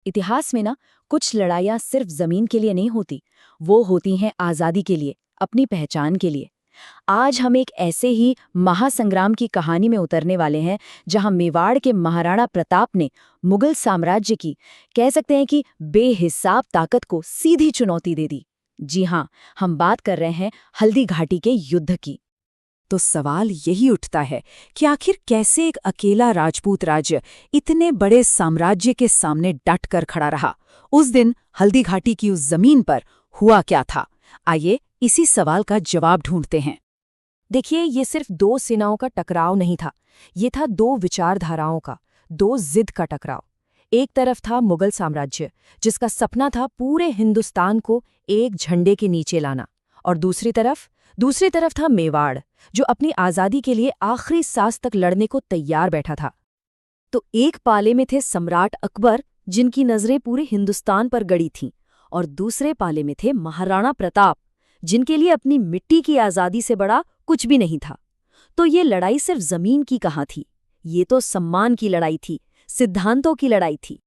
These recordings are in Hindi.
इतिहास में ना कुछ लड़ाइयाँ सिर्फ जमीन के लिए नहीं होती, वो होती हैं आज़ादी के लिए, अपनी पहचान के लिए। आज हम एक ऐसे ही महासंग्राम की कहानी में उतरने वाले हैं, जहां मेवाड़ के महाराणा प्रताप ने मुगल साम्राज्य की, कह सकते हैं कि बेहिसाब ताकत को सीधी चुनौती दे दी। जी हाँ, हम बात कर रहे हैं हल्दी घाटी के युद्ध की। तो सवाल यही उठता है कि आखिर कैसे एक अकेला राजपूत राज्य इतने बड़े साम्राज्य के सामने डट कर खड़ा रहा। उस दिन हल्दी घाटी की उस जमीन पर हुआ क्या था? आइए इसी सवाल का जवाब ढूंढते हैं। देखिए, ये सिर्फ दो सेनाओं का टकराव नहीं था, ये था दो विचारधाराओं का, दो जिद का टकराव। एक तरफ था मुगल साम्राज्य, जिसका सपना था पूरे हिंदुस्तान को एक झंडे के नीचे लाना, और दूसरी तरफ था मेवाड़, जो अपनी आज़ादी के लिए आखिरी सांस तक लड़ने को तैयार बैठा था। तो एक पाले में थे सम्राट अकबर, जिनकी नज़रें पूरे हिंदुस्तान पर गड़ी थीं, और दूसरे पाले में थे महाराणा प्रताप, जिनके लिए अपनी मिट्टी की आज़ादी से बड़ा कुछ भी नहीं था। तो ये लड़ाई सिर्फ जमीन की कहाँ थी, ये तो सम्मान की लड़ाई थी, सिद्धांतों की लड़ाई थी।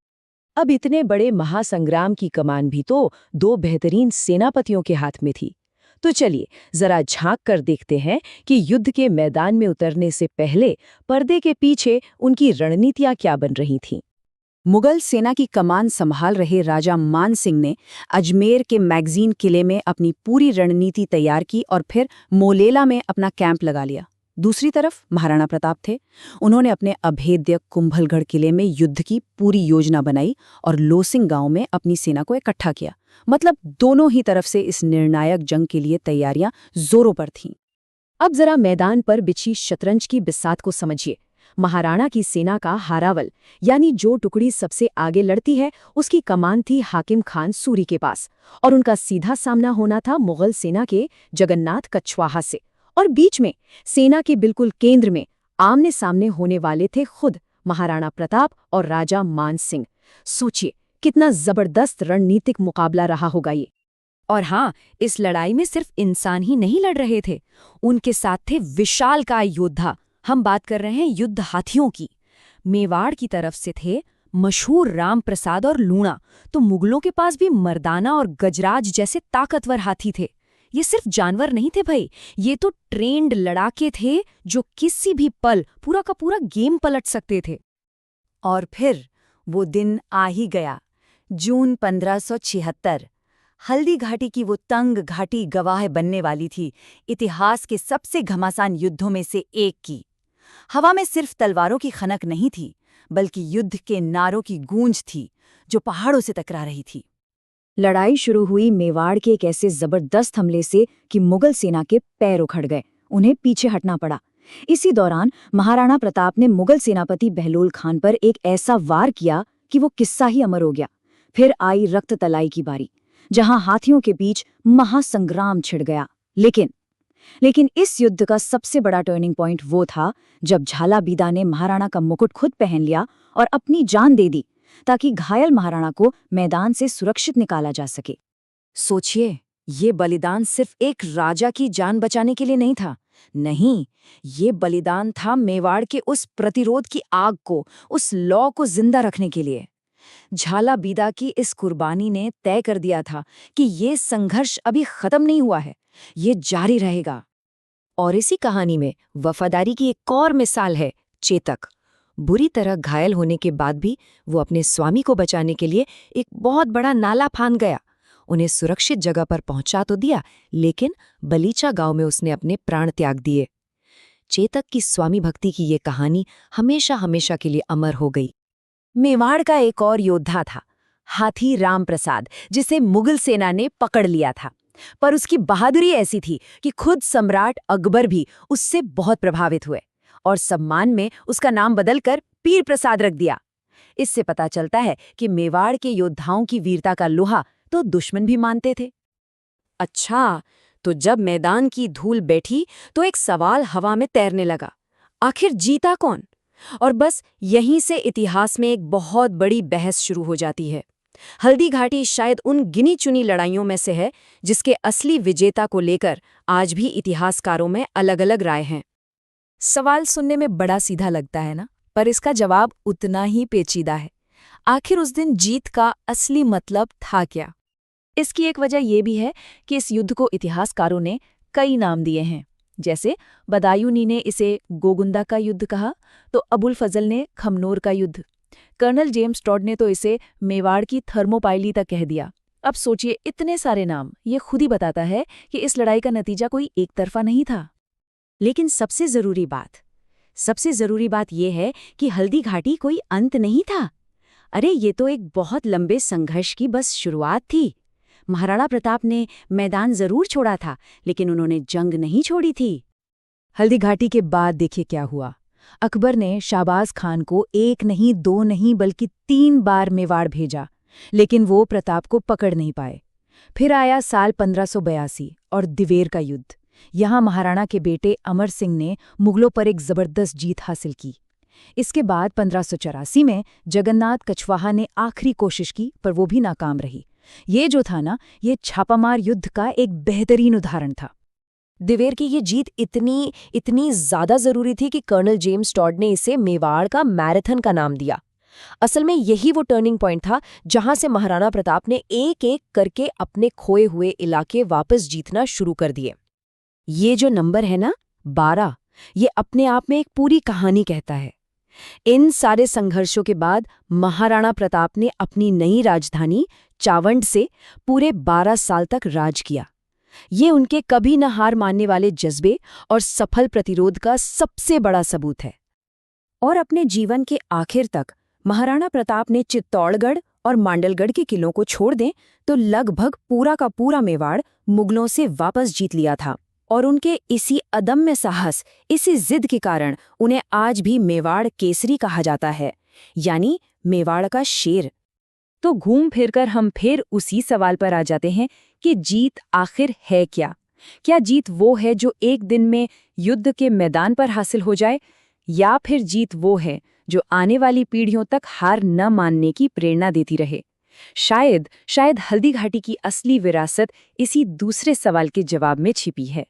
अब इतने बड़े महासंग्राम की कमान भी तो दो बेहतरीन सेनापतियों के हाथ में थी। तो चलिए जरा झांक कर देखते हैं कि युद्ध के मैदान में उतरने से पहले पर्दे के पीछे उनकी रणनीतियां क्या बन रही थीं। मुगल सेना की कमान संभाल रहे राजा मान सिंह ने अजमेर के मैगजीन किले में अपनी पूरी रणनीति तैयार की और फिर मोलेला में अपना कैंप लगा लिया। दूसरी तरफ महाराणा प्रताप थे। उन्होंने अपने अभेद्य कुंभलगढ़ किले में युद्ध की पूरी योजना बनाई और लोसिंग गांव में अपनी सेना को इकट्ठा किया। मतलब दोनों ही तरफ से इस निर्णायक जंग के लिए तैयारियां जोरों पर थीं। अब जरा मैदान पर बिछी शतरंज की बिसात को समझिए। महाराणा की सेना का हारावल, यानी जो टुकड़ी सबसे आगे लड़ती है, उसकी कमान थी हाकिम खान सूरी के पास, और उनका सीधा सामना होना था मुगल सेना के जगन्नाथ कछवाहा से। और बीच में, सेना के बिल्कुल केंद्र में, आमने सामने होने वाले थे खुद महाराणा प्रताप और राजा मान सिंह। सोचिए कितना जबरदस्त रणनीतिक मुकाबला रहा होगा ये। और हाँ, इस लड़ाई में सिर्फ इंसान ही नहीं लड़ रहे थे, उनके साथ थे विशालकाय योद्धा। हम बात कर रहे हैं युद्ध हाथियों की। मेवाड़ की तरफ से थे मशहूर राम प्रसाद और लूणा, तो मुगलों के पास भी मर्दाना और गजराज जैसे ताकतवर हाथी थे। ये सिर्फ जानवर नहीं थे भाई, ये तो ट्रेंड लड़ाके थे, जो किसी भी पल पूरा का पूरा गेम पलट सकते थे। और फिर वो दिन आ ही गया, जून 1576। हल्दी घाटी की वो तंग घाटी गवाह बनने वाली थी इतिहास के सबसे घमासान युद्धों में से एक की। हवा में सिर्फ तलवारों की खनक नहीं थी, बल्कि युद्ध के नारों की गूंज थी, जो पहाड़ों से टकरा रही थी। लड़ाई शुरू हुई मेवाड़ के एक ऐसे जबरदस्त हमले से कि मुगल सेना के पैर उखड़ गए, उन्हें पीछे हटना पड़ा। इसी दौरान महाराणा प्रताप ने मुगल सेनापति बहलोल खान पर एक ऐसा वार किया कि वो किस्सा ही अमर हो गया। फिर आई रक्त तलाई की बारी, जहां हाथियों के बीच महासंग्राम छिड़ गया। लेकिन इस युद्ध का सबसे बड़ा टर्निंग पॉइंट वो था जब झालाबीदा ने महाराणा का मुकुट खुद पहन लिया और अपनी जान दे दी, ताकि घायल महाराणा को मैदान से सुरक्षित निकाला जा सके। सोचिए, ये बलिदान सिर्फ एक राजा की जान बचाने के लिए नहीं था। नहीं, ये बलिदान था मेवाड़ के उस प्रतिरोध की आग को, उस लौ को जिंदा रखने के लिए। झालाबीदा की इस कुर्बानी ने तय कर दिया था कि ये संघर्ष अभी खत्म नहीं हुआ है, ये जारी रहेगा। और इसी कहानी में वफादारी की एक और मिसाल है चेतक। बुरी तरह घायल होने के बाद भी वो अपने स्वामी को बचाने के लिए एक बहुत बड़ा नाला फांद गया। उन्हें सुरक्षित जगह पर पहुंचा तो दिया, लेकिन बलीचा गांव में उसने अपने प्राण त्याग दिए। चेतक की स्वामी भक्ति की ये कहानी हमेशा हमेशा के लिए अमर हो गई। मेवाड़ का एक और योद्धा था, हाथी राम प्रसाद, जिसे मुगल सेना ने पकड़ लिया था। पर उसकी बहादुरी ऐसी थी कि खुद सम्राट अकबर भी उससे बहुत प्रभावित हुए और सम्मान में उसका नाम बदलकर पीर प्रसाद रख दिया। इससे पता चलता है कि मेवाड़ के योद्धाओं की वीरता का लोहा तो दुश्मन भी मानते थे। अच्छा, तो जब मैदान की धूल बैठी तो एक सवाल हवा में तैरने लगा, आखिर जीता कौन? और बस यहीं से इतिहास में एक बहुत बड़ी बहस शुरू हो जाती है। हल्दी घाटी शायद उन गिनी चुनी लड़ाइयों में से है जिसके असली विजेता को लेकर आज भी इतिहासकारों में अलग-अलग राय हैं। सवाल सुनने में बड़ा सीधा लगता है ना, पर इसका जवाब उतना ही पेचीदा है। आखिर उस दिन जीत का असली मतलब था क्या? इसकी एक वजह यह भी है कि इस युद्ध को इतिहासकारों ने कई नाम दिए हैं। जैसे बदायूनी ने इसे गोगुंदा का युद्ध कहा, तो अबुल फजल ने खमनोर का युद्ध, कर्नल जेम्स टॉड ने तो इसे मेवाड़ की थर्मोपाइली तक कह दिया। अब सोचिए, इतने सारे नाम, ये खुद ही बताता है कि इस लड़ाई का नतीजा कोई एक तरफा नहीं था। लेकिन सबसे ज़रूरी बात यह है कि हल्दी घाटी कोई अंत नहीं था। अरे ये तो एक बहुत लंबे संघर्ष की बस शुरुआत थी। महाराणा प्रताप ने मैदान जरूर छोड़ा था, लेकिन उन्होंने जंग नहीं छोड़ी थी। हल्दी घाटी के बाद देखिए क्या हुआ। अकबर ने शाहबाज खान को 1 नहीं 2 नहीं बल्कि 3 बार मेवाड़ भेजा, लेकिन वो प्रताप को पकड़ नहीं पाए। फिर आया साल 1582 और दिवेर का युद्ध। यहाँ महाराणा के बेटे अमर सिंह ने मुगलों पर एक जबरदस्त जीत हासिल की। इसके बाद 1584 में जगन्नाथ कछवाहा ने आखिरी कोशिश की, पर वो भी नाकाम रही। ये जो था ना, ये छापामार युद्ध का एक बेहतरीन उदाहरण था। दिवेर की ये जीत इतनी ज्यादा जरूरी थी कि कर्नल जेम्स टॉड ने इसे मेवाड़ का मैराथन का नाम दिया। असल में यही वो टर्निंग पॉइंट था जहां से महाराणा प्रताप ने एक-एक करके अपने खोए हुए इलाके वापस जीतना शुरू कर दिए। ये जो नंबर है ना, 12, ये अपने आप में एक पूरी कहानी कहता है। इन सारे संघर्षों के बाद महाराणा प्रताप ने अपनी नई राजधानी चावंड से पूरे 12 साल तक राज किया। ये उनके कभी न हार मानने वाले जज्बे और सफल प्रतिरोध का सबसे बड़ा सबूत है। और अपने जीवन के आखिर तक महाराणा प्रताप ने चित्तौड़गढ़ और मांडलगढ़ के किलों को छोड़ दें तो लगभग पूरा का पूरा मेवाड़ मुगलों से वापस जीत लिया था। और उनके इसी अदम्य साहस, इसी जिद के कारण उन्हें आज भी मेवाड़ केसरी कहा जाता है, यानी मेवाड़ का शेर। तो घूम फिरकर हम फिर उसी सवाल पर आ जाते हैं कि जीत आखिर है क्या? क्या जीत वो है जो एक दिन में युद्ध के मैदान पर हासिल हो जाए, या फिर जीत वो है जो आने वाली पीढ़ियों तक हार न मानने की प्रेरणा देती रहे? शायद हल्दी घाटी की असली विरासत इसी दूसरे सवाल के जवाब में छिपी है।